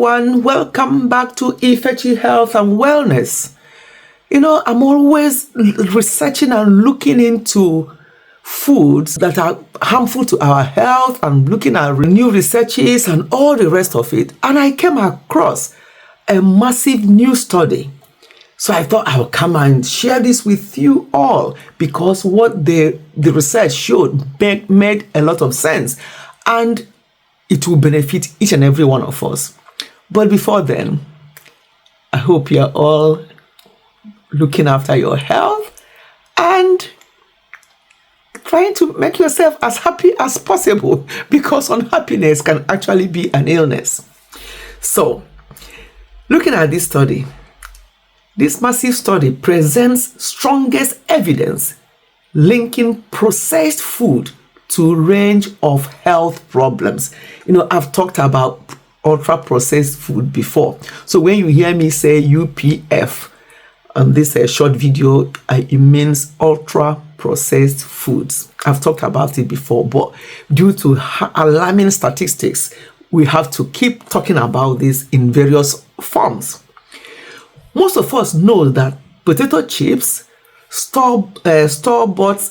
everyone. Welcome back to Ifechi Health and Wellness. I'm always researching and looking into foods that are harmful to our health and looking at new researches and all the rest of it. And I came across a massive new study. So I thought I'll come and share this with you all because what the research showed made a lot of sense. And it will benefit each and every one of us. But before then, I hope you're all looking after your health and trying to make yourself as happy as possible, because unhappiness can actually be an illness. So, looking at this study, this massive study presents strongest evidence linking processed food to a range of health problems. I've talked about ultra-processed food before. So when you hear me say UPF on this short video, it means ultra-processed foods. I've talked about it before, but due to alarming statistics, we have to keep talking about this in various forms. Most of us know that potato chips, store-bought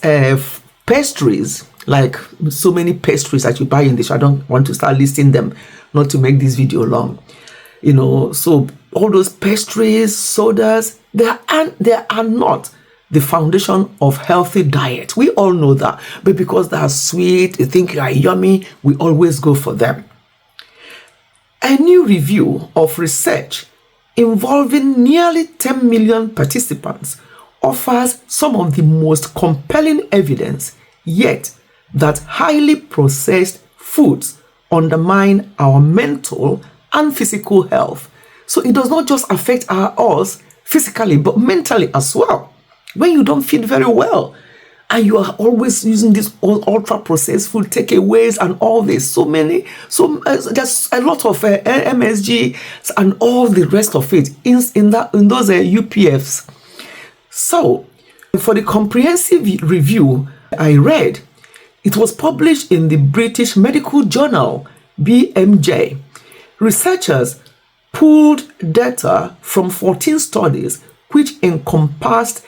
pastries, like so many pastries that you buy in the shop. I don't want to start listing them, not to make this video long. So all those pastries, sodas, they are not the foundation of healthy diet. We all know that, but because they are sweet, you think they are yummy, we always go for them. A new review of research involving nearly 10 million participants offers some of the most compelling evidence yet that highly processed foods undermine our mental and physical health. So it does not just affect us physically, but mentally as well. When you don't feel very well and you are always using this ultra processed food takeaways and all this, there's a lot of MSG and all the rest of it in those UPFs. So for the comprehensive review I read, it was published in the British Medical Journal, BMJ. Researchers pulled data from 14 studies which encompassed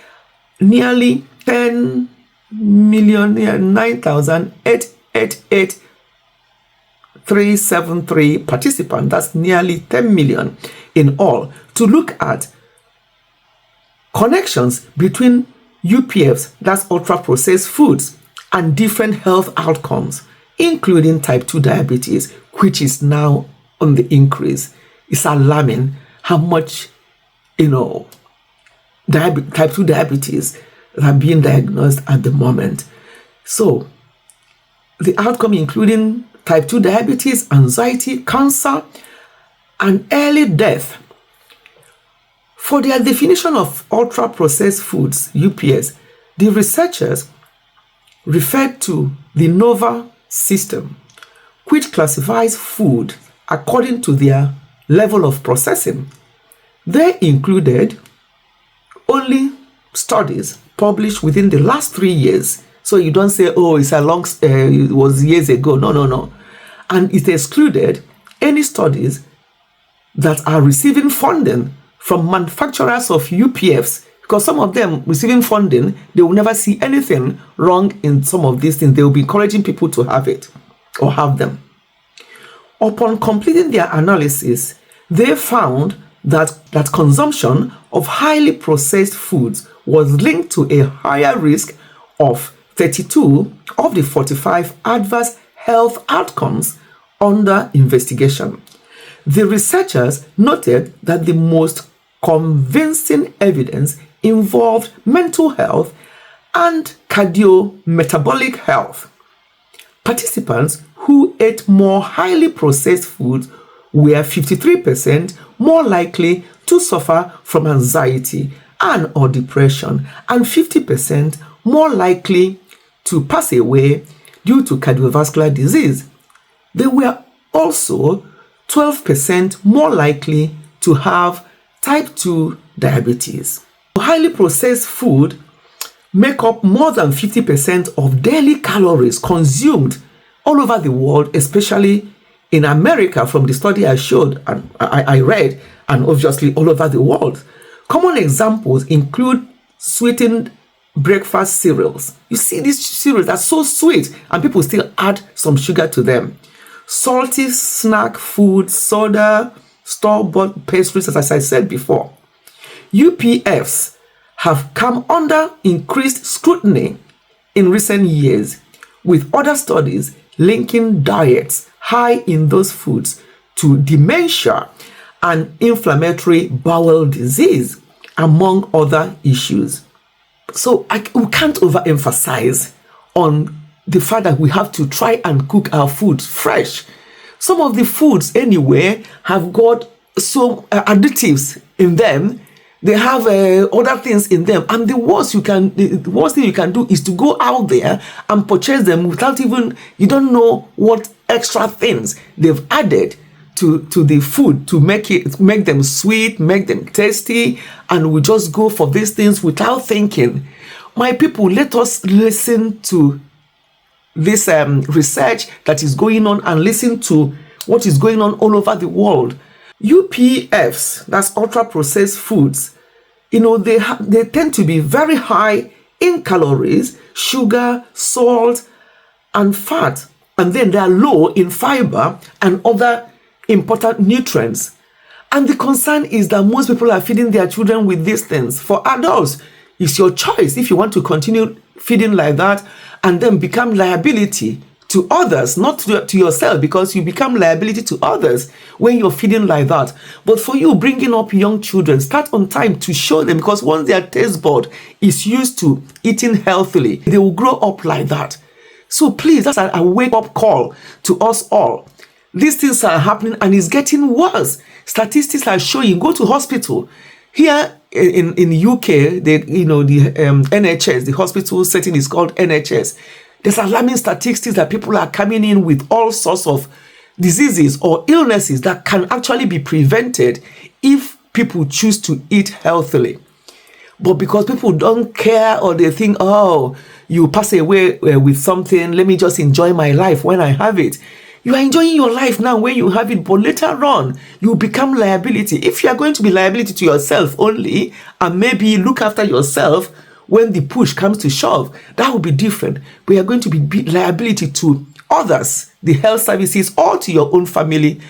nearly 9,888,373 participants. That's nearly 10 million in all, to look at connections between UPFs, that's ultra-processed foods, and different health outcomes, including type 2 diabetes, which is now on the increase. It's alarming how much, type 2 diabetes are being diagnosed at the moment. So, the outcome including type 2 diabetes, anxiety, cancer, and early death. For their definition of ultra-processed foods, UPS, the researchers referred to the NOVA system, which classifies food according to their level of processing. They included only studies published within the last 3 years. So you don't say, it was years ago. No. And it excluded any studies that are receiving funding from manufacturers of UPFs, because some of them receiving funding, they will never see anything wrong in some of these things. They will be encouraging people to have it or have them. Upon completing their analysis, they found that consumption of highly processed foods was linked to a higher risk of 32 of the 45 adverse health outcomes under investigation. The researchers noted that the most convincing evidence involved mental health and cardiometabolic health. Participants who ate more highly processed foods were 53% more likely to suffer from anxiety and or depression, and 50% more likely to pass away due to cardiovascular disease. They were also 12% more likely to have type 2 diabetes. Highly processed food make up more than 50% of daily calories consumed all over the world, especially In America, from the study I showed and I read, and obviously all over the world, common examples include sweetened breakfast cereals. You see these cereals are so sweet and people still add some sugar to them. Salty snack food, soda, store-bought pastries, as I said before. UPFs have come under increased scrutiny in recent years, with other studies linking diets high in those foods to dementia and inflammatory bowel disease, among other issues. So we can't overemphasize on the fact that we have to try and cook our food fresh. Some of the foods anyway have got some additives in them. They have other things in them, and the worst thing you can do is to go out there and purchase them without even, you don't know what extra things they've added to the food to make them sweet, make them tasty, and we just go for these things without thinking. My people, let us listen to this research that is going on and listen to what is going on all over the world. UPFs, that's ultra processed foods, they tend to be very high in calories, sugar, salt, and fat, and then they are low in fiber and other important nutrients. And the concern is that most people are feeding their children with these things. For adults, it's your choice if you want to continue feeding like that and then become liability to others, not to yourself, because you become liability to others when you're feeding like that. But for you, bringing up young children, start on time to show them, because once their taste bud is used to eating healthily, they will grow up like that. So please, that's a wake-up call to us all. These things are happening and it's getting worse. Statistics are showing, go to hospital. Here in UK, the NHS, the hospital setting is called NHS. There's alarming statistics that people are coming in with all sorts of diseases or illnesses that can actually be prevented if people choose to eat healthily. But because people don't care, or they think, oh, you pass away with something, let me just enjoy my life when I have it. You are enjoying your life now when you have it, but later on, you become liability. If you are going to be liability to yourself only, and maybe look after yourself when the push comes to shove, that will be different. But you are going to be liability to others, the health services, or to your own family,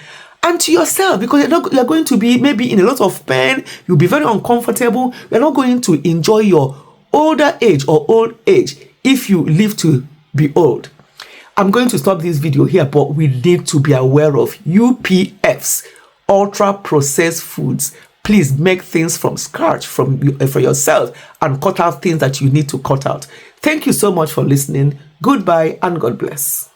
and to yourself, because you're going to be maybe in a lot of pain. You'll be very uncomfortable. You're not going to enjoy your older age or old age if you live to be old. I'm going to stop this video here, but we need to be aware of UPFs, ultra processed foods. Please make things from scratch for yourself and cut out things that you need to cut out. Thank you so much for listening. Goodbye and God bless.